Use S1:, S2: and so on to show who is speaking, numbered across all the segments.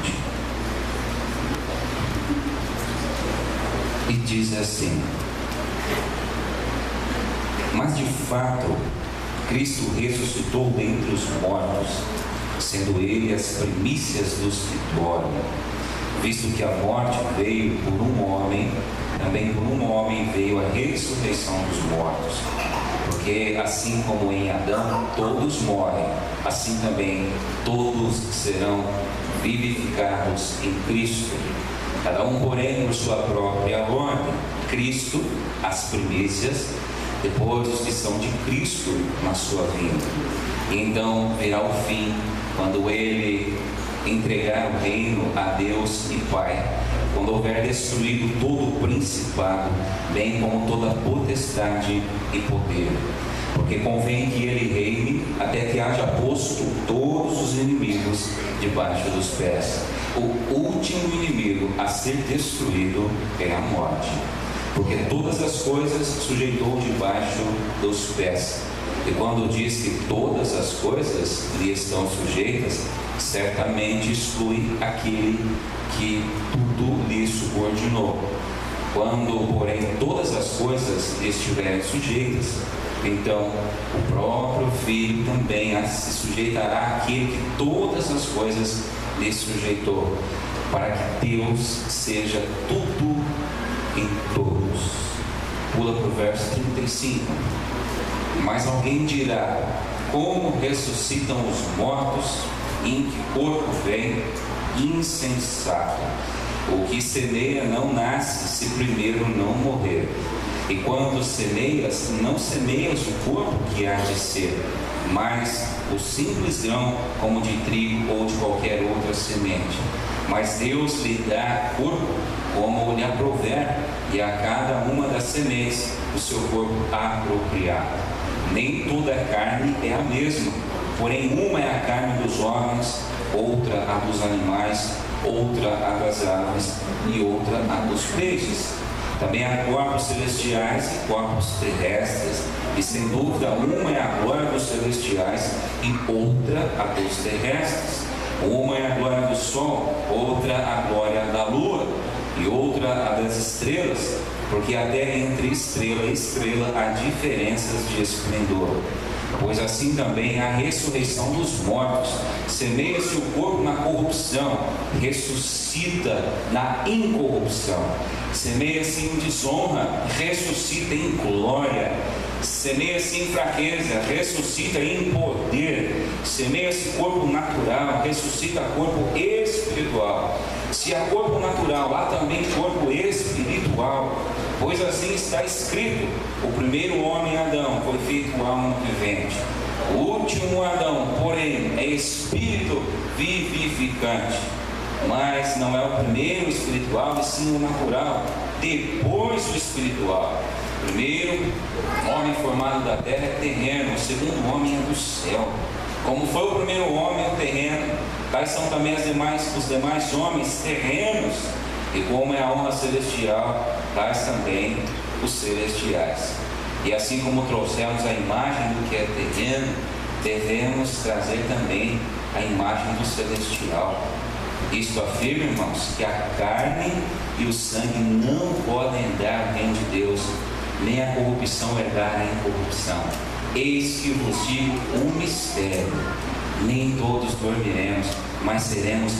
S1: 20. E diz assim: mas de fato Cristo ressuscitou dentre os mortos, sendo Ele as primícias dos que dormem. Visto que a morte veio por um homem, também por um homem veio a ressurreição dos mortos. Porque assim como em Adão todos morrem, assim também todos serão vivificados em Cristo. Cada um, porém, por sua própria ordem. Cristo, as primícias, depois os que são de Cristo na sua vinda. E então virá o fim, quando Ele entregar o reino a Deus e Pai, quando houver destruído todo o principado, bem como toda potestade e poder. Porque convém que Ele reine até que haja posto todos os inimigos debaixo dos pés. O último inimigo a ser destruído é a morte, porque todas as coisas sujeitou debaixo dos pés. E quando diz que todas as coisas lhe estão sujeitas, certamente exclui aquele que tudo lhe subordinou. Quando, porém, todas as coisas lhe estiverem sujeitas, então o próprio Filho também se sujeitará àquele que todas as coisas lhe sujeitou, para que Deus seja tudo em todos. Pula para o verso 35. Mas alguém dirá: como ressuscitam os mortos, em que corpo vem? Insensato. O que semeia não nasce, se primeiro não morrer. E quando semeias, não semeias o corpo que há de ser, mas o simples grão, como de trigo ou de qualquer outra semente. Mas Deus lhe dá corpo como lhe aprouver, e a cada uma das sementes o seu corpo apropriado. Nem toda a carne é a mesma, porém uma é a carne dos homens, outra a dos animais, outra a das aves e outra a dos peixes. Também há corpos celestiais e corpos terrestres, e sem dúvida uma é a glória dos celestiais e outra a dos terrestres. Uma é a glória do sol, outra a glória da lua, e outra a das estrelas, porque até entre estrela e estrela há diferenças de esplendor. Pois assim também a ressurreição dos mortos. Semeia-se o corpo na corrupção, ressuscita na incorrupção. Semeia-se em desonra, ressuscita em glória. Semeia-se em fraqueza, ressuscita em poder. Semeia-se corpo natural, ressuscita corpo espiritual. Se há corpo natural, há também corpo espiritual. Pois assim está escrito: o primeiro homem, Adão, foi feito alma vivente. O último Adão, porém, é espírito vivificante. Mas não é o primeiro espiritual, e sim o natural, depois o espiritual. O primeiro homem formado da terra é terreno, o segundo homem é do céu. Como foi o primeiro homem, o terreno, tais são também os demais homens terrenos. E como é a honra celestial, tais também os celestiais. E assim como trouxemos a imagem do que é terreno, devemos trazer também a imagem do celestial. Isto afirma, irmãos, que a carne e o sangue não podem herdar o reino de Deus, nem a corrupção herdar a incorrupção. Eis que vos digo um mistério: nem todos dormiremos, mas seremos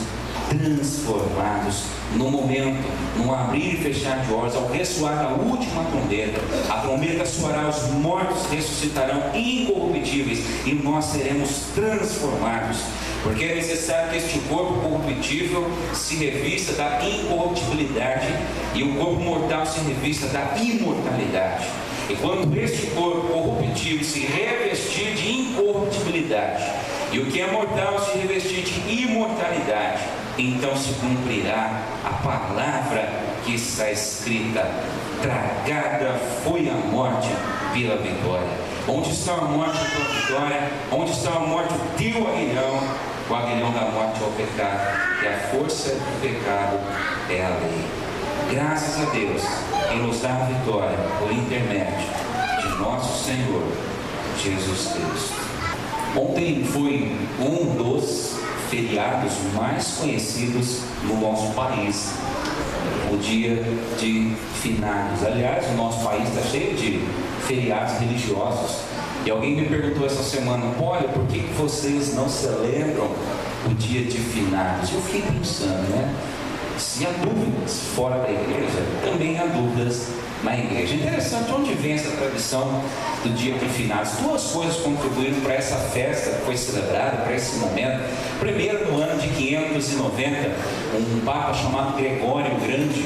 S1: transformados no momento, no abrir e fechar de olhos, ao ressoar da última trombeta. A trombeta soará, os mortos ressuscitarão incorruptíveis, e nós seremos transformados. Porque é necessário que este corpo corruptível se revista da incorruptibilidade, e o corpo mortal se revista da imortalidade. E quando este corpo corruptível se revestir de incorruptibilidade, e o que é mortal se revestir de imortalidade, então se cumprirá a palavra que está escrita: tragada foi a morte pela vitória. Onde está a morte, a tua vitória? Onde está a morte, o teu aguilhão? O aguilhão da morte é o pecado, e a força do pecado é a lei. Graças a Deus, em nos dar a vitória por intermédio de nosso Senhor Jesus Cristo. Ontem foi um dos feriados mais conhecidos no nosso país, o dia de finados. Aliás, o nosso país está cheio de feriados religiosos. E alguém me perguntou essa semana: olha, por que vocês não celebram o dia de finados? Eu fiquei pensando, né? Se há dúvidas fora da igreja, também há dúvidas na igreja. Interessante, onde vem essa tradição do dia de finados? Duas coisas contribuíram para essa festa que foi celebrada, para esse momento. Primeiro, no ano de 590, um papa chamado Gregório o Grande,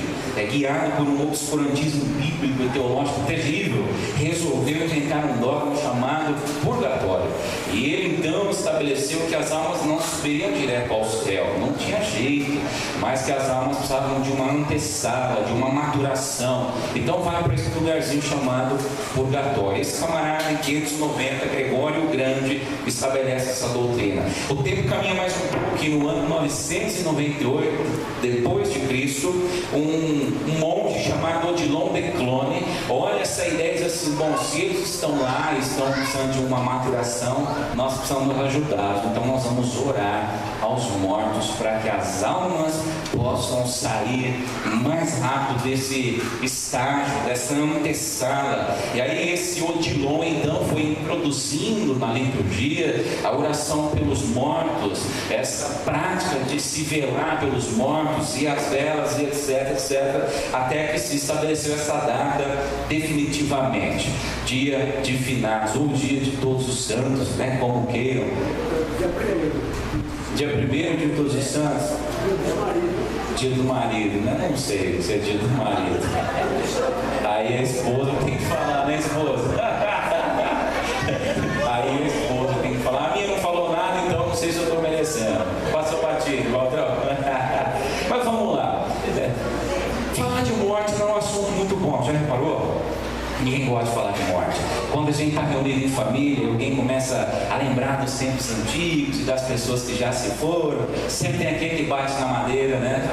S1: guiado por um obscurantismo bíblico e teológico terrível, resolveu inventar um dogma chamado purgatório. E ele então estabeleceu que as almas não subiriam direto ao céu, não tinha jeito, mas que as almas precisavam de uma antessala, de uma maturação. Então vai para esse lugarzinho chamado purgatório. Esse camarada, em 590, Gregório o Grande, estabelece essa doutrina. O tempo caminha mais um pouco, que no ano 998 depois de Cristo, um monge chamado Odilon de Clone olha essa ideia e diz assim: bom, se eles estão lá, estão precisando de uma maturação, nós precisamos ajudá-los. Então nós vamos orar aos mortos para que as almas possam sair mais rápido desse estágio, dessa antessala. E aí esse Odilon então foi introduzindo na liturgia a oração pelos mortos, essa prática de se velar pelos mortos, e as velas, e etc, etc, até que se estabeleceu essa data definitivamente, dia de finados, ou dia de todos os santos, né, como queiram. Dia 1º de todos os santos. Dia do marido, né? Não sei se é dia do marido. Aí a esposa tem que falar, né, esposa? Aí a esposa tem que falar: a minha não falou nada, então não sei se eu estou merecendo. Passou batido, Walter. Mas vamos lá. Falar de morte não é um assunto muito bom, já reparou? Ninguém gosta de falar de morte. Quando a gente está reunido em família, alguém começa a lembrar dos tempos antigos e das pessoas que já se foram, sempre tem aquele que bate na madeira, né?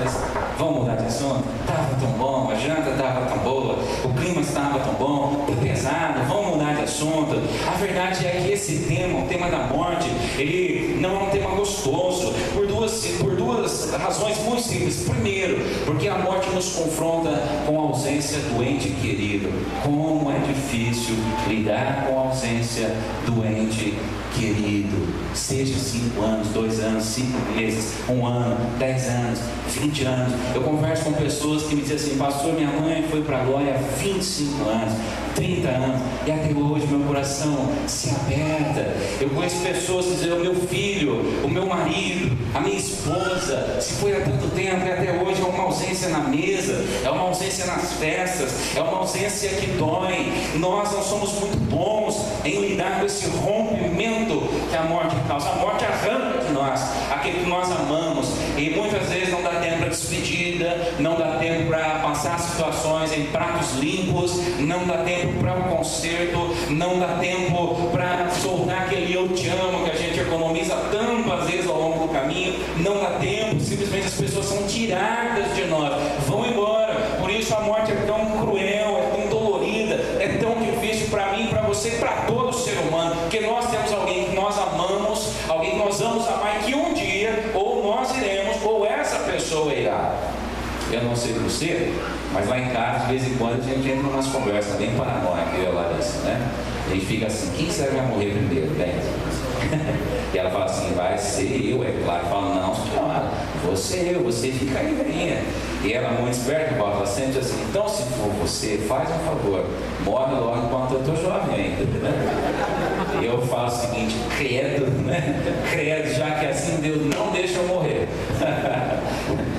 S1: Vamos mudar de assunto? Estava tão bom, a janta estava tão boa, o clima estava tão bom, tá pesado, vamos mudar de assunto. A verdade é que esse tema, o tema da morte, ele não é um tema gostoso, por duas razões muito simples. Primeiro, porque a morte nos confronta com a ausência do ente querido. Como é difícil lidar com a ausência do ente querido, seja 5 anos, 2 anos, 5 meses, 1 ano, 10 anos, 20 anos. Eu converso com pessoas que me dizem assim: pastor, minha mãe foi para a glória há 25 anos, 30 anos, e até hoje meu coração se aperta. Eu conheço pessoas que dizem: o meu filho, o meu marido, a minha esposa, se foi há tanto tempo e até hoje é uma ausência na mesa, é uma ausência nas festas, é uma ausência que dói. Nós não somos muito bons em lidar com esse rompimento que a morte causa. A morte arranca de nós aquele que nós amamos, e muitas vezes não dá tempo para despedida, não dá tempo para passar situações em pratos limpos, não dá tempo para um concerto, não dá tempo para soltar aquele eu te amo que a gente economiza tantas vezes ao longo do caminho, não dá tempo, simplesmente as pessoas são tiradas de nós, vão embora. Por isso a morte é tão cruel, é tão dolorida, é tão difícil para mim, para você, para todo ser humano, porque nós temos alguém que nós amamos, alguém que nós vamos amar, e que um dia ou nós iremos, ou essa pessoa irá. Eu não sei você, mas lá em casa, de vez em quando, a gente entra umas conversas bem paranoicas, eu e a Larissa, né? A gente fica assim: quem será que vai morrer primeiro, né? E ela fala assim: vai ser eu, é claro. Fala: não, senhora, você fica aí, velhinha. E ela, muito esperta, fala sempre assim: então, se for você, faz um favor, morre logo enquanto eu estou jovem ainda, né? E eu falo o seguinte: credo, né? Credo, já que assim Deus não deixa eu morrer.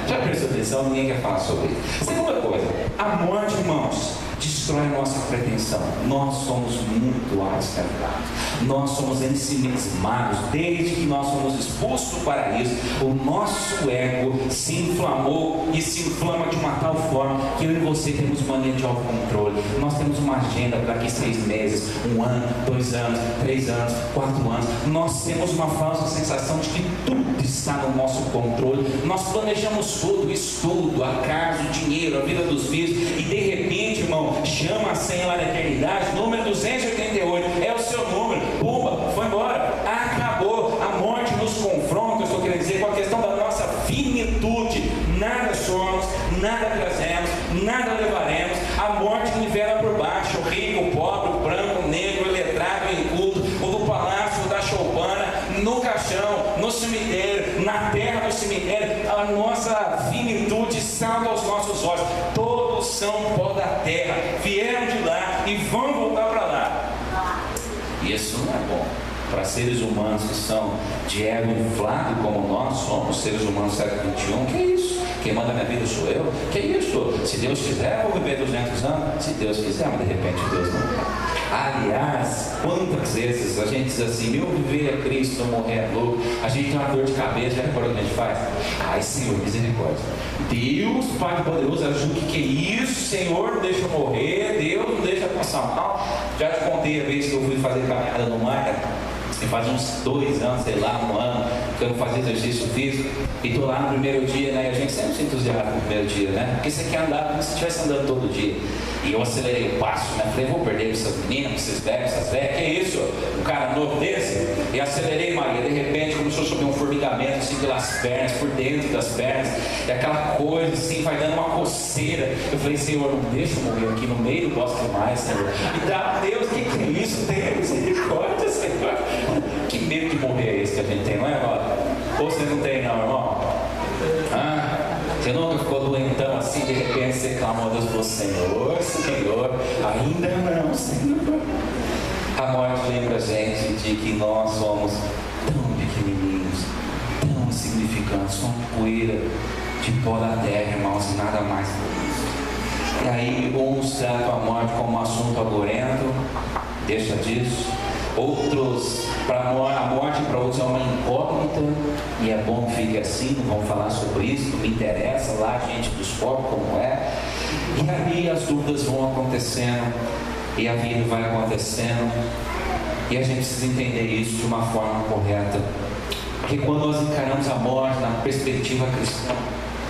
S1: Já prestou atenção? Ninguém quer falar sobre isso. Segunda coisa, a morte, irmãos, destrói nossa pretensão. Nós somos muito acertados, nós somos ensimismados. Desde que nós fomos expulsos do paraíso, o nosso ego se inflamou e se inflama de uma tal forma que eu e você temos mania de autocontrole. Nós temos uma agenda para daqui 6 meses, 1 ano, 2 anos, 3 anos, 4 anos. Nós temos uma falsa sensação de que tudo está no nosso controle. Nós planejamos tudo, estudo, a casa, o dinheiro, a vida dos filhos, e de repente, irmão, chama a senha lá da eternidade, número 288, é o seu número, pumba, foi embora, acabou. A morte nos confronta, eu estou querendo dizer, com a questão da nossa finitude. Nada somos, nada trazemos, nada levaremos. A morte nivela por baixo, o rico, o pobre, o branco, o negro, o letrado, o inculto, o do palácio, o da choupana, no caixão, no cemitério, na terra do cemitério. A nossa finitude salta aos nossos olhos. Todos são pó da terra, vieram de lá e vão voltar para lá. E isso não é bom para seres humanos que são de ego inflado como nós somos, seres humanos do século XXI. Que isso? Quem manda minha vida sou eu? Que isso? Se Deus quiser, eu vou viver 200 anos. Se Deus quiser, mas de repente Deus não quer. Aliás, quantas vezes a gente diz assim: meu viver é Cristo, eu morrer é louco. A gente tem uma dor de cabeça, já reparou o que a gente faz? Ai, Senhor, misericórdia. Deus, Pai poderoso, ajuda. Que é isso, Senhor? Não deixa eu morrer. Deus, não deixa eu passar mal. Já te contei a vez que eu fui fazer caminhada no mar. Faz uns 2 anos, sei lá, 1 ano, que eu não fazia exercício físico. E estou lá no primeiro dia, né? A gente sempre se entusiasma no primeiro dia, né? Porque você quer andar como se estivesse andando todo dia. E eu acelerei o passo, né? Falei, vou perder essas meninas, esses velhos, essas velhas. Que é isso? Um cara novo desse? E acelerei, Maria. De repente começou a subir um formigamento assim pelas pernas, por dentro das pernas. E aquela coisa assim, vai dando uma coceira. Eu falei, Senhor, não deixa eu morrer aqui no meio do bosque mais, Senhor. E dá, Deus, o que é isso? Tem misericórdia, Senhor. Que medo de morrer é esse que a gente tem, não é, irmão? Ou você não tem, não, irmão? Você nunca ficou doentão assim, de repente você clamou a Deus e falou: Senhor, Senhor, ainda não, Senhor. A morte lembra a gente de que nós somos tão pequenininhos, tão insignificantes, somos poeira de pó da terra, irmãos, e nada mais por isso. E aí, uns tratam a morte como um assunto agorento, deixa disso. Outros, a morte para outros é uma incógnita, e é bom que fique assim, não vamos falar sobre isso, não me interessa, lá a gente descobre como é. E aí as dúvidas vão acontecendo, e a vida vai acontecendo, e a gente precisa entender isso de uma forma correta. Porque quando nós encaramos a morte na perspectiva cristã,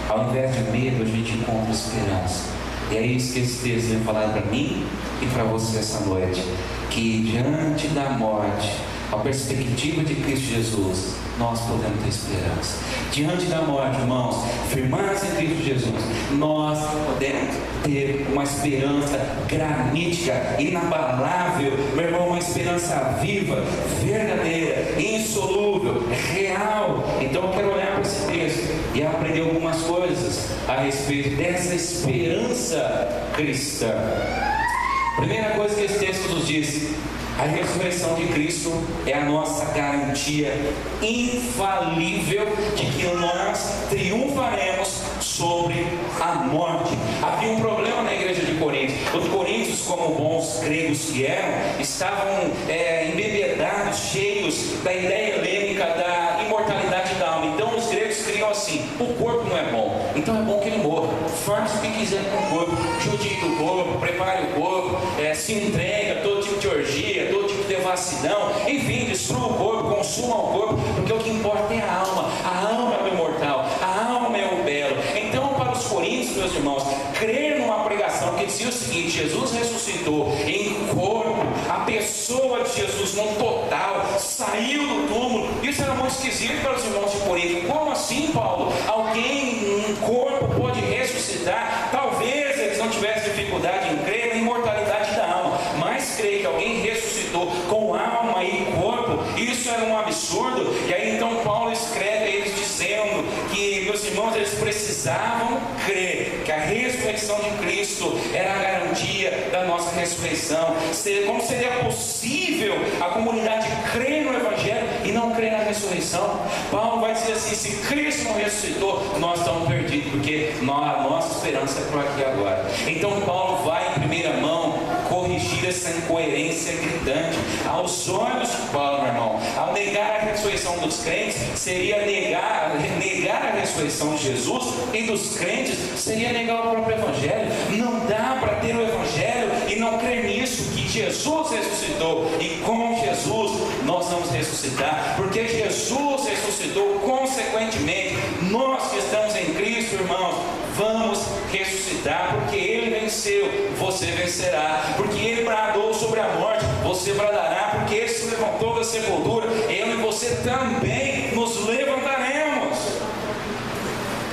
S1: ao invés de medo, a gente encontra esperança. E é isso que esse texto vem falar para mim e para você essa noite. Que diante da morte, a perspectiva de Cristo Jesus, nós podemos ter esperança. Diante da morte, irmãos, firmados em Cristo Jesus, nós podemos ter uma esperança granítica, inabalável, meu irmão, uma esperança viva, verdadeira, insolúvel, real. Então eu quero olhar para esse texto e aprender algumas coisas a respeito dessa esperança cristã. Primeira coisa que esse texto nos diz: a ressurreição de Cristo é a nossa garantia infalível de que nós triunfaremos sobre a morte. Havia um problema na igreja de Corinto. Os coríntios, como bons gregos que eram, estavam embebedados, cheios da ideia helênica da imortalidade da alma. Então os gregos criam assim: o corpo não é bom, então é bom que ele morra. Faça o que quiser com o corpo, judia do corpo, prepare o corpo, se entrega a todo tipo de orgia, todo tipo de devassidão, enfim, destrua o corpo, consuma o corpo, porque o que importa é a alma. A alma é o imortal, a alma é o belo. Então, para os coríntios, meus irmãos, crer numa pregação que dizia o seguinte: Jesus ressuscitou em corpo, a pessoa de Jesus no total saiu do túmulo. Isso era muito esquisito para os irmãos de Corinto. Como assim, Paulo? Alguém em corpo pode ressuscitar? Talvez eles não tivessem dificuldade em crer na imortalidade da alma, mas crer que alguém ressuscitou com alma e corpo, isso era um absurdo. E aí então Paulo escreve a eles dizendo que, meus irmãos, eles precisavam crer que a ressurreição de Cristo era a garantia da nossa ressurreição. Como seria possível a comunidade crer no Evangelho e não crer na ressurreição? Paulo vai dizer assim: se Cristo não ressuscitou, nós estamos perdidos, porque a nossa esperança é por aqui e agora. Então Paulo vai em primeira mão corrigir essa incoerência gritante. Aos olhos de Paulo, meu irmão, ao negar a ressurreição dos crentes, seria negar a ressurreição de Jesus, e dos crentes seria negar o próprio Evangelho. Não dá para ter o Evangelho e não crer nisso, que Jesus ressuscitou, e com Jesus nós vamos ressuscitar, porque Jesus ressuscitou. Consequentemente, nós que estamos em Cristo, irmãos, vamos ressuscitar, porque Ele venceu, você vencerá. Porque Ele bradou sobre a morte, você bradará. Porque Ele se levantou da sepultura, eu e você também nos levantaremos.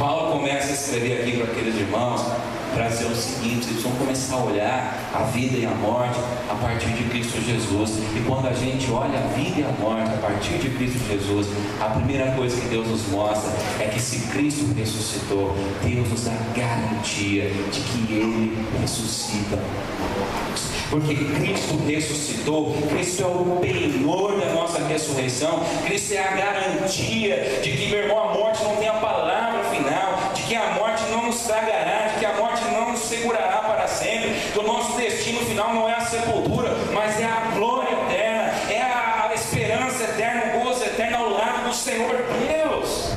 S1: Paulo começa a escrever aqui para aqueles irmãos, para dizer o seguinte: eles vão começar a olhar a vida e a morte a partir de Cristo Jesus. E quando a gente olha a vida e a morte a partir de Cristo Jesus, a primeira coisa que Deus nos mostra é que se Cristo ressuscitou, Deus nos dá garantia de que Ele ressuscita. Porque Cristo ressuscitou, Cristo é o penhor da nossa ressurreição, Cristo é a garantia de que, meu irmão, a morte não tem a palavra final, de que a morte não nos tragará, de que a morte não nos segurará para sempre, que o nosso destino final não é a sepultura, mas é a glória eterna, é a esperança eterna, o gozo eterno ao lado do Senhor Deus.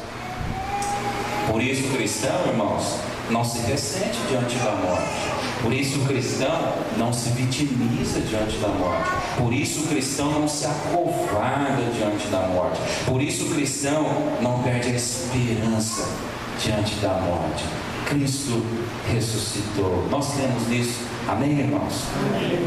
S1: Por isso, o cristão, irmãos, não se ressente diante da morte. Por isso o cristão não se vitimiza diante da morte. Por isso o cristão não se acovarda diante da morte. Por isso o cristão não perde a esperança diante da morte. Cristo ressuscitou. Nós cremos nisso. Amém, irmãos? Amém.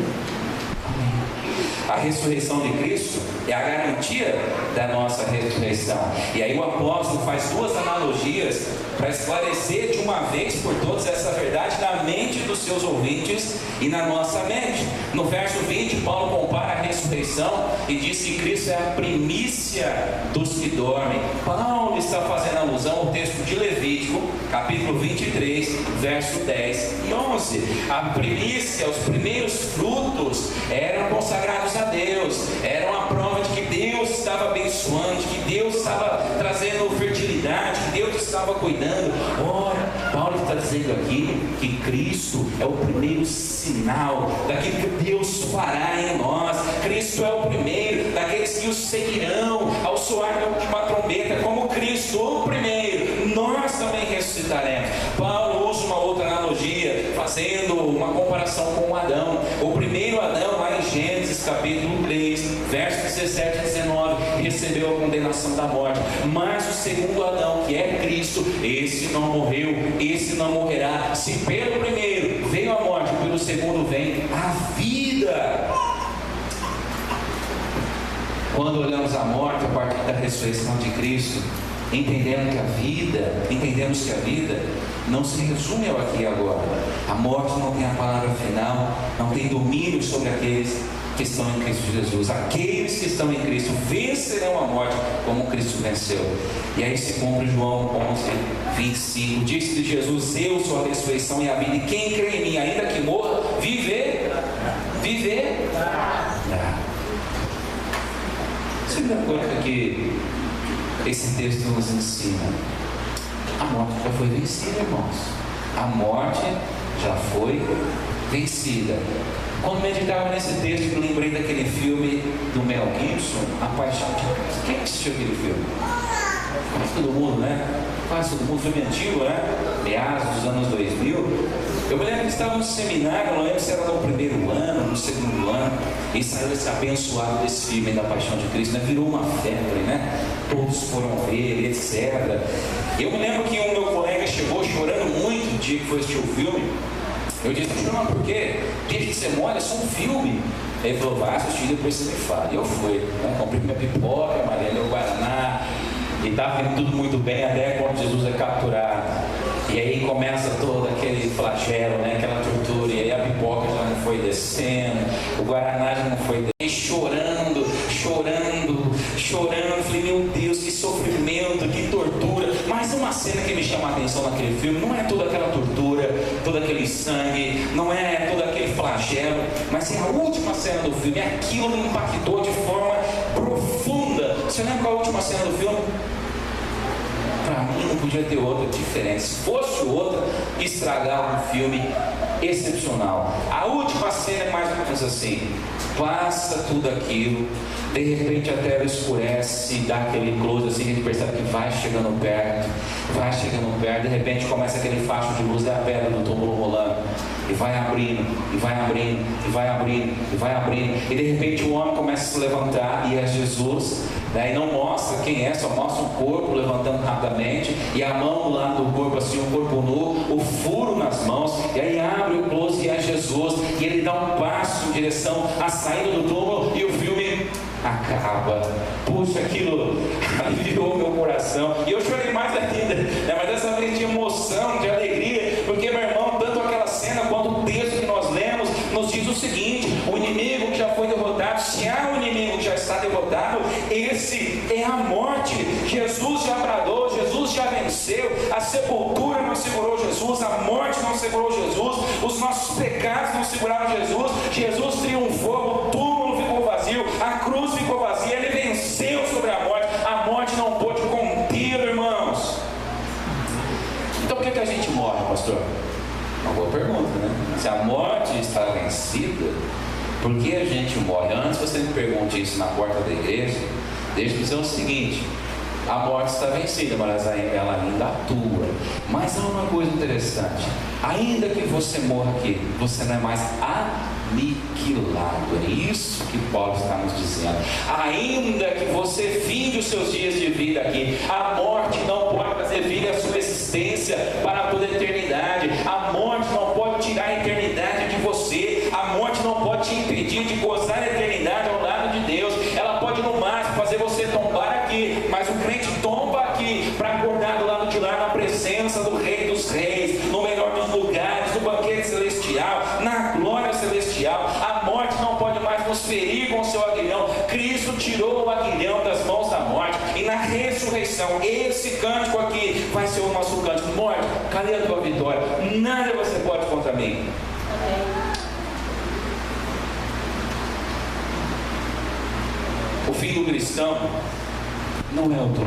S1: A ressurreição de Cristo é a garantia da nossa ressurreição. E aí o apóstolo faz duas analogias para esclarecer de uma vez por todas essa verdade na mente dos seus ouvintes e na nossa mente. No verso 20, Paulo compara a ressurreição e diz que Cristo é a primícia dos que dormem. Paulo está fazendo alusão ao texto de Levítico, capítulo 23, verso 10 e 11. A primícia, os primeiros frutos eram consagrados a Deus, era uma prova de que Deus estava abençoando, de que Deus estava trazendo fertilidade, que Deus estava cuidando. Ora, Paulo está dizendo aqui que Cristo é o primeiro sinal daquilo que Deus fará em nós. Cristo é o primeiro daqueles que o seguirão ao soar da última trombeta, como Cristo, o primeiro, nós também ressuscitaremos. Paulo usa uma outra analogia, fazendo uma comparação com Adão. O primeiro Adão, lá em Gênesis capítulo 3, versos 17 e 19, recebeu a condenação da morte. Mas o segundo Adão, que é Cristo, esse não morreu, esse não morrerá. Se pelo primeiro veio a morte, pelo segundo vem a vida. Quando olhamos a morte a partir da ressurreição de Cristo, entendemos que a vida não se resume ao aqui e agora. A morte não tem a palavra final, não tem domínio sobre aqueles que estão em Cristo Jesus. Aqueles que estão em Cristo vencerão a morte como Cristo venceu. E aí se cumpre João 11, 25. Disse de Jesus: eu sou a ressurreição e a vida, e quem crê em mim, ainda que morra, viverá. Segunda coisa que esse texto nos ensina: a morte já foi vencida, irmãos. A morte já foi vencida. Quando meditava nesse texto, eu lembrei daquele filme do Mel Gibson, A Paixão de Cristo. Quem assistiu aquele filme? Quase todo mundo, né? Quase todo mundo. Filme antigo, né? Meados dos anos 2000. Eu me lembro que estava no seminário, não lembro se era no primeiro ano, no segundo ano, e saiu esse abençoado desse filme da Paixão de Cristo, né? Virou uma febre, né? Todos foram ver, etc. Eu me lembro que o meu colega chegou chorando muito no dia que foi assistir o filme. Eu disse: chorando por quê? Dia que você molha, é só um filme. Ele falou: vai assistir, depois você me fala. E eu fui, né? Comprei minha pipoca, Maria deu Guaraná, e estava indo tudo muito bem até quando Jesus é capturado. E aí começa todo aquele flagelo, né? Aquela tortura, e aí a pipoca já não foi descendo, o Guaraná já não foi descendo, e chorando. Falei: meu Deus, que sofrimento, que tortura. Mas uma cena que me chama a atenção naquele filme não é toda aquela tortura, todo aquele sangue, não é todo aquele flagelo, mas é a última cena do filme. Aquilo me impactou de forma profunda. Você lembra qual é a última cena do filme? Para mim não podia ter outra diferente. Se fosse outra, estragava um filme excepcional. A última cena é mais ou menos assim: passa tudo aquilo, de repente a tela escurece, dá aquele close assim, a gente percebe que vai chegando perto, de repente começa aquele facho de luz da pedra do túmulo rolando, e vai abrindo, e de repente o homem começa a se levantar, e é Jesus, né? E não mostra quem é, só mostra um corpo levantando rapidamente, e a mão do lado do corpo, assim, um corpo nu, o furo nas mãos, e aí abre o close e é Jesus, e ele dá um passo em direção à saída do túmulo, e o filme acaba. Puxa, aquilo aliviou meu coração, e eu chorei mais ainda, né? Mas dessa vez de emoção, de alegria, porque, meu irmão, tanto aquela cena quanto o texto que nós lemos nos diz o seguinte: o inimigo que já foi derrotado, se há um inimigo que já está derrotado, esse é a morte. Jesus já bradou, Jesus já venceu, a sepultura não segurou Jesus, a morte não segurou Jesus, os nossos pecados não seguraram Jesus. Jesus triunfou, o túmulo ficou vazio, a cruz ficou vazia, ele venceu sobre a morte não pôde contê-lo, irmãos. Então por que a gente morre, pastor? Uma boa pergunta, né? Se a morte está vencida, por que a gente morre? Antes você me pergunte isso na porta da igreja, deixa eu dizer o seguinte: a morte está vencida, mas ela ainda atua. Mas há uma coisa interessante: ainda que você morra aqui, você não é mais aniquilado. É isso que Paulo está nos dizendo. Ainda que você finde os seus dias de vida aqui, a morte não pode fazer vida à sua existência para toda a eternidade. A morte não pode tirar a eternidade de você. A morte não pode te impedir de gozar a eternidade ao lado de Deus. Ela pode no máximo fazer você tombar aqui, mas o crente tomba aqui para acordar do lado de lá na presença do Rei dos Reis, no melhor dos lugares, no banquete celestial, na glória celestial. A morte não pode mais nos ferir com o seu aguilhão. Cristo tirou o aguilhão das mãos da morte, e na ressurreição, esse cântico aqui vai ser o nosso cântico: morte, cadê a tua vitória? Nada você pode contra mim. O fim do cristão não é o dor,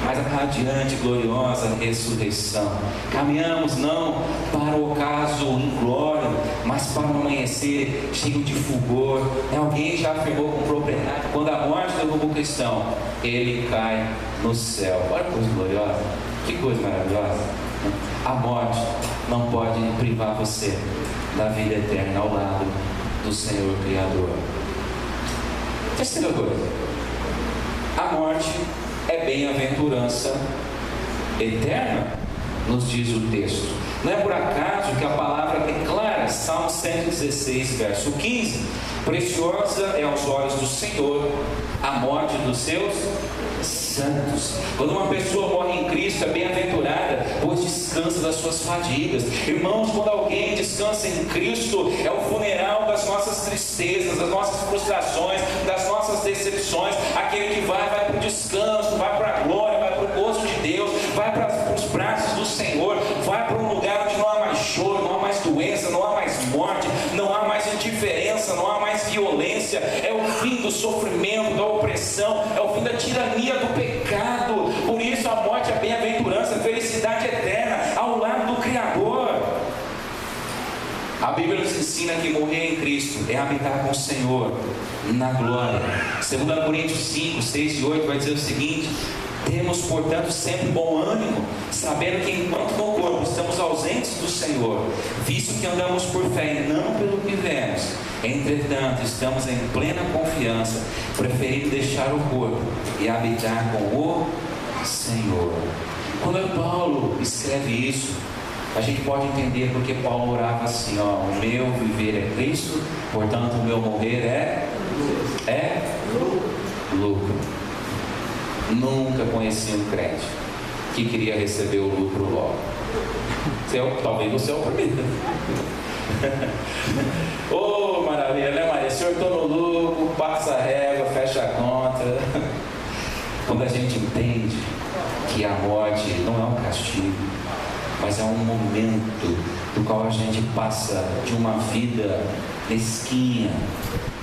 S1: mas a radiante, gloriosa ressurreição. Caminhamos não para o ocaso inglório, mas para um amanhecer cheio de fulgor. Alguém já afirmou com propriedade: quando a morte derruba o cristão, ele cai no céu. Olha que coisa gloriosa, que coisa maravilhosa. A morte não pode privar você da vida eterna ao lado do Senhor Criador. Terceira coisa: a morte é bem-aventurança eterna, nos diz o texto. Não é por acaso que a palavra declara, Salmo 116, verso 15: preciosa é aos olhos do Senhor a morte dos seus santos. Quando uma pessoa morre em Cristo, é bem-aventurada, pois descansa das suas fadigas. Irmãos, quando alguém descansa em Cristo, é o funeral das nossas tristezas, das nossas frustrações, das nossas decepções. Aquele que vai para o descanso, vai para a glória, vai para o gozo de Deus, vai para os braços do Senhor, vai para um lugar onde não há mais choro, não há mais doença, não há mais morte, não há mais indiferença, não há mais violência. É o fim do sofrimento, da opressão, é o fim da tirania do pecado. Por isso a morte é bem-aventurança, felicidade eterna ao lado do Criador. A Bíblia nos ensina que morrer em Cristo é habitar com o Senhor na glória. 2 Coríntios 5, 6 e 8 vai dizer o seguinte: temos, portanto, sempre bom ânimo, sabendo que enquanto no corpo estamos ausentes do Senhor, visto que andamos por fé e não pelo que vemos, entretanto estamos em plena confiança, preferindo deixar o corpo e habitar com o Senhor. Quando Paulo escreve isso, a gente pode entender porque Paulo orava assim: ó, o meu viver é Cristo, portanto o meu morrer é lucro. Nunca conheci um crente que queria receber o lucro logo. Talvez você é o primeiro. Oh, maravilha, né, Maria? O senhor está no lucro, passa a régua, fecha a conta. Quando a gente entende que a morte não é um castigo, mas é um momento do qual a gente passa de uma vida mesquinha,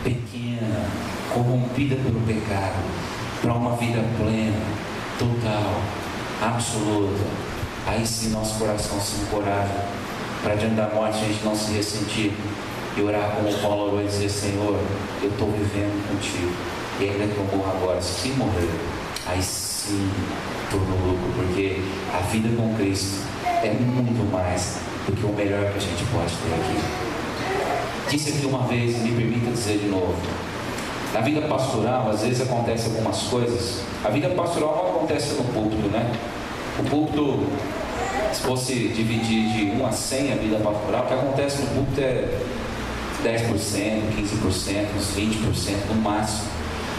S1: pequena, corrompida pelo pecado, para uma vida plena, total, absoluta. Aí sim nosso coração se encoraja para diante da morte a gente não se ressentir e orar como Paulo orou e dizer: Senhor, eu estou vivendo contigo, e ainda que eu morra agora, se morrer, aí sim estou no lucro, porque a vida com Cristo é muito mais do que o melhor que a gente pode ter aqui. Disse aqui uma vez, e me permita dizer de novo: na vida pastoral, às vezes acontece algumas coisas. A vida pastoral não acontece no púlpito, né? O púlpito, se fosse dividir de 1 a 100 a vida pastoral, o que acontece no púlpito é 10%, 15%, uns 20% no máximo.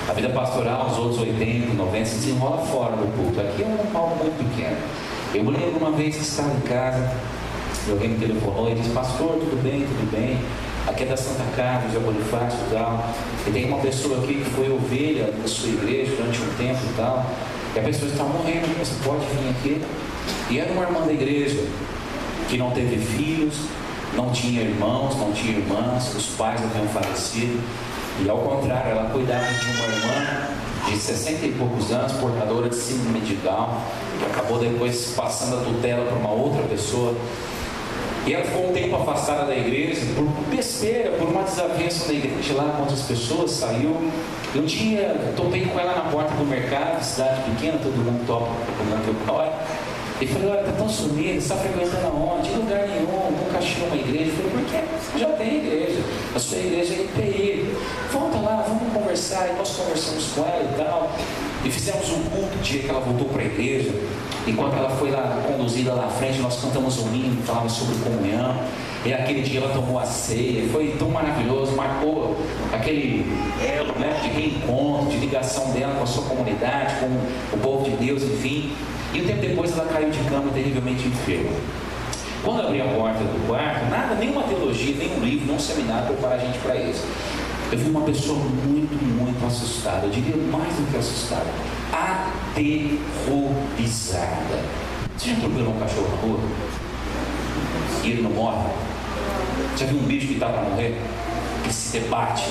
S1: A vida pastoral, os outros 80, 90, se desenrola fora do culto. Aqui é um palco muito pequeno. Eu me lembro uma vez que estava em casa, e alguém me telefonou e disse: pastor, tudo bem, tudo bem. Aqui é da Santa Casa, de Bonifácio e tal. E tem uma pessoa aqui que foi ovelha da sua igreja durante um tempo e tal. E a pessoa está morrendo, você pode vir aqui? E era uma irmã da igreja que não teve filhos, não tinha irmãos, não tinha irmãs, os pais haviam falecido. E ao contrário, ela cuidava de uma irmã de 60 e poucos anos, portadora de síndrome de Down, que acabou depois passando a tutela para uma outra pessoa. E ela ficou um tempo afastada da igreja por besteira, por uma desavença na igreja lá com outras pessoas, saiu. Eu topei com ela na porta do mercado, cidade pequena, todo mundo topa, todo mundo que eu olho. E falei: olha, está tão sumido, está frequentando aonde? Em lugar nenhum, nunca achei uma igreja. Eu falei: por quê? Já tem igreja, a sua igreja é IPI. Volta lá, vamos conversar. E nós conversamos com ela e tal. E fizemos um culto o dia que ela voltou para a igreja. Enquanto ela foi lá conduzida lá à frente, nós cantamos um hino, falava sobre comunhão. E aquele dia ela tomou a ceia, foi tão maravilhoso, marcou aquele elo, né, de reencontro, de ligação dela com a sua comunidade, com o povo de Deus, enfim. E um tempo depois ela caiu de cama terrivelmente enferma. Quando eu abri a porta do quarto, nada, nenhuma teologia, nenhum livro, nenhum seminário prepara a gente para isso. Eu vi uma pessoa muito, muito assustada, eu diria mais do que assustada, aterrorizada. Você já atropelou um cachorro na rua? E ele não morre? Já viu um bicho que está para morrer? Que se debate?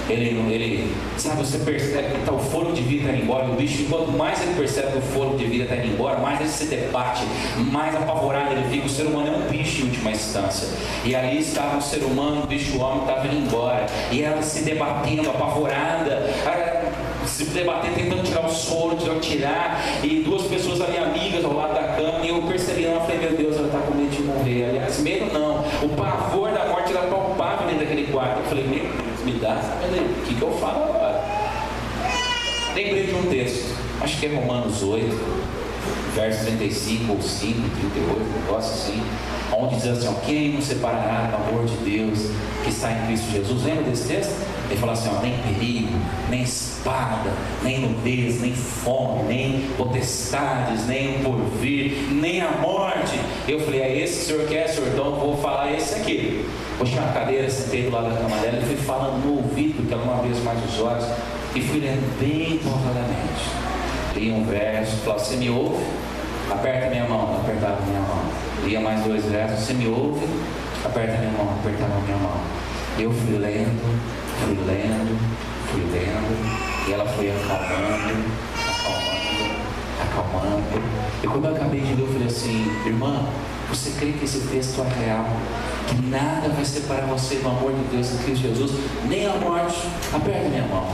S1: Ele, sabe, você percebe que o fôlego de vida está indo embora. E o bicho, quanto mais ele percebe que o fôlego de vida está indo embora, mais ele se debate, mais apavorado ele fica. O ser humano é um bicho em última instância. E ali estava um ser humano, o bicho, o homem estava indo embora. E ela se debatendo, apavorada, se debatendo, tentando tirar o soro, tirar. E duas pessoas ali, amigas, ao lado da cama. E eu percebi, eu falei: meu Deus, ela está com medo de morrer. Aliás, medo não. O pavor da morte era palpável dentro daquele quarto. Eu falei: meu Deus, me dá, o que eu falo agora? Lembrei de um texto, acho que é Romanos 8, verso 35 ou 5, 38, um negócio assim, onde diz assim: ó, quem nos separará do amor de Deus que está em Cristo Jesus? Lembra desse texto? Ele fala assim: ó, nem perigo, nem espada, nem nudez, nem fome, nem potestades, nem porvir, nem a morte. Eu falei: é esse que o senhor quer, senhor? Então eu vou falar esse aqui. Puxei uma cadeira, sentei do lado da cama dela e fui falando no ouvido, porque ela não abria mais os olhos, e fui lendo bem pausadamente. Li um verso, falava: você me ouve? Aperta minha mão. Apertava minha mão. Lia mais dois versos: você me ouve? Aperta minha mão. Apertava minha mão. Eu fui lendo, e ela foi acalmando. E quando eu acabei de ler, eu falei assim: irmã, você crê que esse texto é real? Que nada vai separar você do amor de Deus em Cristo Jesus, nem a morte? Aperta minha mão.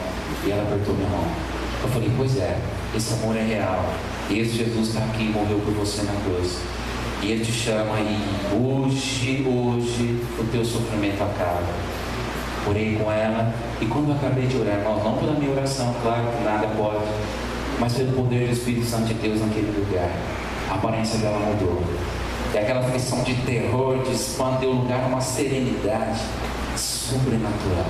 S1: E ela apertou minha mão. Eu falei: pois é, esse amor é real. Esse Jesus está aqui e morreu por você na cruz. E Ele te chama e hoje o teu sofrimento acaba. Orei com ela, e quando eu acabei de orar, não pela minha oração, claro que nada pode, mas pelo poder do Espírito Santo de Deus naquele lugar, a aparência dela mudou. E aquela aflição de terror, de espanto, deu lugar a uma serenidade sobrenatural.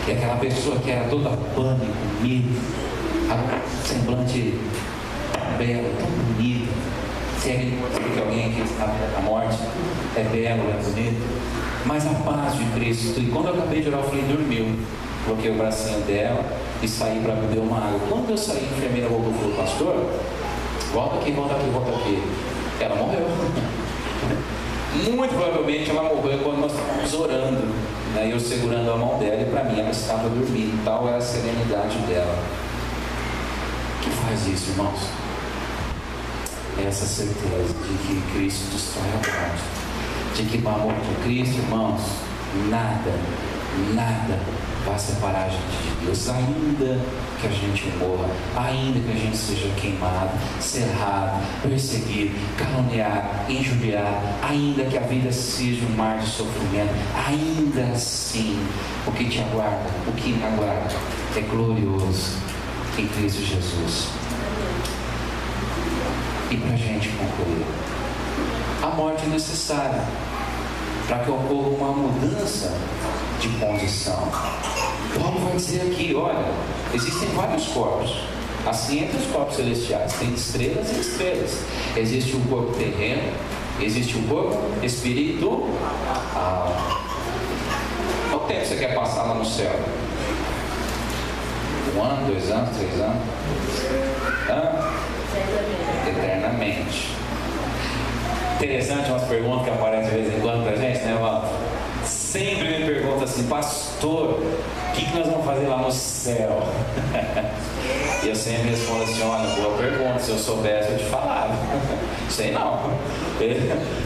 S1: E aquela pessoa que era toda pânico, medo, semblante belo, tão bonito. Se é que alguém aqui sabe a morte é belo, é bonito, mas a paz de Cristo. E quando eu acabei de orar, eu falei: dormiu. Coloquei o bracinho dela e saí para beber uma água. Quando eu saí, a enfermeira voltou e falou: pastor, volta aqui. Ela morreu. Muito provavelmente ela morreu quando nós estávamos orando, né? Eu segurando a mão dela, e para mim ela estava dormindo. Tal é a serenidade dela. O que faz isso, irmãos? É essa certeza de que Cristo destrói a morte, de que o amor de Cristo, irmãos, nada vai separar a gente de Deus. Ainda que a gente morra, ainda que a gente seja queimado, cerrado, perseguido, caluniado, injuriado, ainda que a vida seja um mar de sofrimento, ainda assim, o que te aguarda, o que me aguarda é glorioso em Cristo Jesus. E para a gente concluir, a morte é necessária para que ocorra uma mudança de condição. Paulo vai dizer aqui, olha, existem vários corpos, assim entre os corpos celestiais, tem estrelas e estrelas. Existe um corpo terreno, existe um corpo espiritual. Quanto tempo você quer passar lá no céu? 1 ano, 2 anos, 3 anos? Eternamente. Interessante umas perguntas que aparecem de vez em quando pra gente, né, Walter? Sempre me pergunta assim, pastor, o que nós vamos fazer lá no céu? E eu sempre respondo assim, olha, boa pergunta, se eu soubesse eu te falava. Sei não.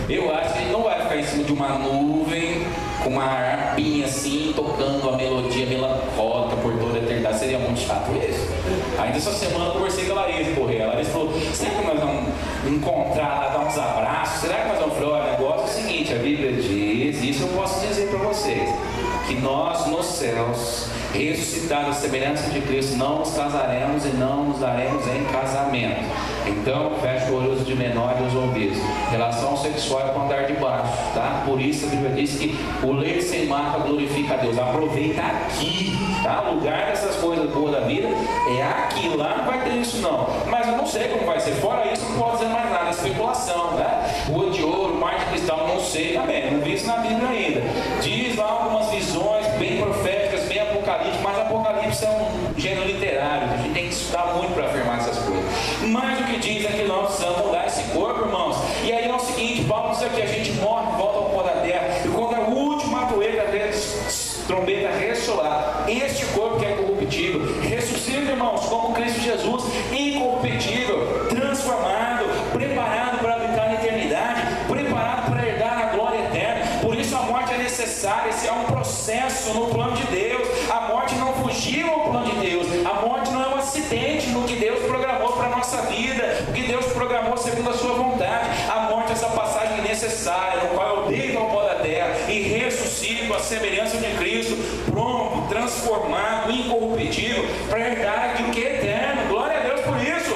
S1: Eu acho que ele não vai ficar em cima de uma nuvem com uma harpinha assim, tocando a melodia melancólica por toda a eternidade. Seria muito chato isso. Ainda essa semana eu conversei com a Larissa Correia. A Larissa falou, será que nós vamos encontrar lá, dar uns abraços? Será que nós vamos falar? Olha, o negócio é o seguinte, a Bíblia diz, isso eu posso dizer para vocês, que nós nos céus, ressuscitados à semelhança de Cristo, não nos casaremos e não nos daremos em casamento. Então, fecha o olho de menor e os ouvidos. Relação sexual é com andar de baixo, tá? Por isso a Bíblia diz que o ler sem marca glorifica a Deus. Aproveita aqui, tá? O lugar dessas coisas boas da vida é aqui. Lá não vai ter isso não. Mas eu não sei como vai ser. Fora isso, não posso dizer mais nada. É especulação, né? Rua de ouro, mar de cristal, não sei também. Não vi isso na Bíblia ainda. Diz lá algumas visões bem proféticas, bem apocalípticas, mas Apocalipse é um gênero literário. A gente tem que estudar muito para afirmar essas coisas. Mas o que diz é que nós precisamos mudar esse corpo, irmãos. E aí é o seguinte, Paulo diz aqui, a gente morre, volta ao pó da terra, e quando a última trombeta ressoar, este corpo que é corruptível ressuscita, irmãos, como Cristo Jesus, incorruptível, transformado, preparado para habitar na eternidade, preparado para herdar a glória eterna. Por isso a morte é necessária. Esse é um processo no plano de Deus. A morte não fugiu ao plano de Deus. A morte não é um acidente no que Deus programou para a nossa vida, o que Deus programou segundo a sua vontade. A morte é essa passagem necessária, no qual eu deito ao pó da terra e ressuscito à semelhança de Cristo, pronto, transformado, incorruptível, para herdar aquilo que é eterno. Glória a Deus por isso.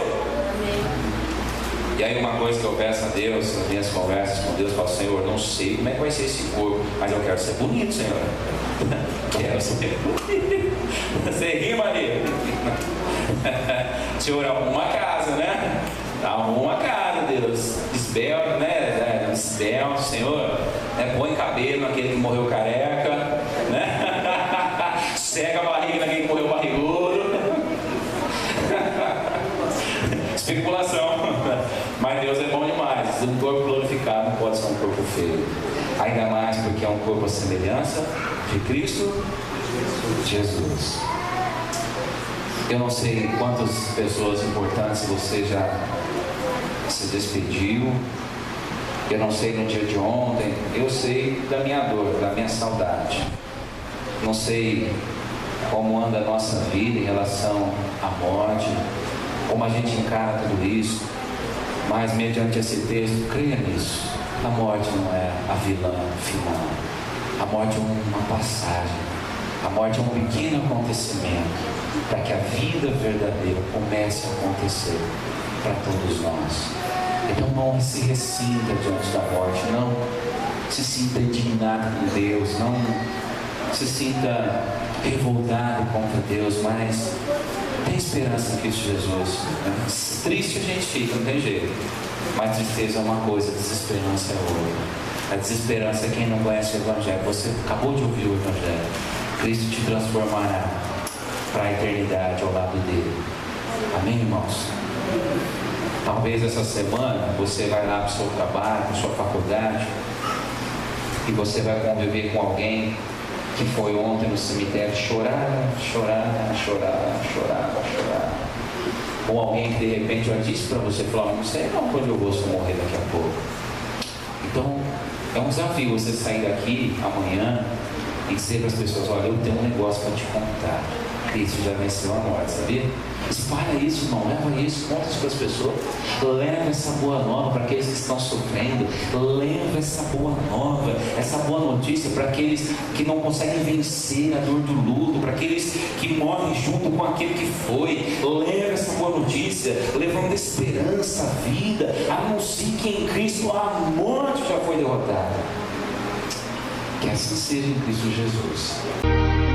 S1: E aí uma coisa que eu peço a Deus, nas minhas conversas com Deus, eu falo, Senhor, não sei como é que vai ser esse corpo, mas eu quero ser bonito, Senhor. Quero ser bonito. Você ri, Maria? Senhor, arruma uma casa, né? Arruma uma casa, Deus. Esbelto, né? Esbelto, Senhor. Põe cabelo naquele que morreu careca, né? Cega a barriga naquele que morreu barrigudo. Especulação. Mas Deus é bom demais. Um corpo glorificado não pode ser um corpo feio. Ainda mais porque é um corpo à semelhança de Cristo Jesus. Eu não sei quantas pessoas importantes você já se despediu. Eu não sei no dia de ontem. Eu sei da minha dor, da minha saudade. Não sei como anda a nossa vida em relação à morte, como a gente encara tudo isso. Mas mediante esse texto, creia nisso. A morte não é a vilã final. A morte é uma passagem. A morte é um pequeno acontecimento para que a vida verdadeira comece a acontecer para todos nós. Então não se ressinta diante da morte, não se sinta indignado com Deus, não se sinta revoltado contra Deus, mas tem esperança em Cristo Jesus. Triste a gente fica, não tem jeito, mas tristeza é uma coisa, desesperança é outra. A desesperança é quem não conhece o Evangelho. Você acabou de ouvir o Evangelho. Cristo te transformará para a eternidade ao lado dele. Amém, irmãos? Talvez essa semana você vai lá para o seu trabalho, para a sua faculdade, e você vai conviver com alguém que foi ontem no cemitério chorar. Ou alguém que de repente já disse para você, falou, não sei não quando eu vou morrer daqui a pouco. Então é um desafio você sair daqui amanhã e dizer para as pessoas, olha, eu tenho um negócio para te contar. Cristo já venceu a morte, sabia? Espalha isso, irmão, leva isso, conta isso para as pessoas. Leva essa boa nova para aqueles que estão sofrendo. Leva essa boa nova, essa boa notícia para aqueles que não conseguem vencer a dor do luto, para aqueles que morrem junto com aquele que foi. Leva essa boa notícia, levando esperança à vida. Anuncie que em Cristo a morte já foi derrotada. Que assim seja em Cristo Jesus.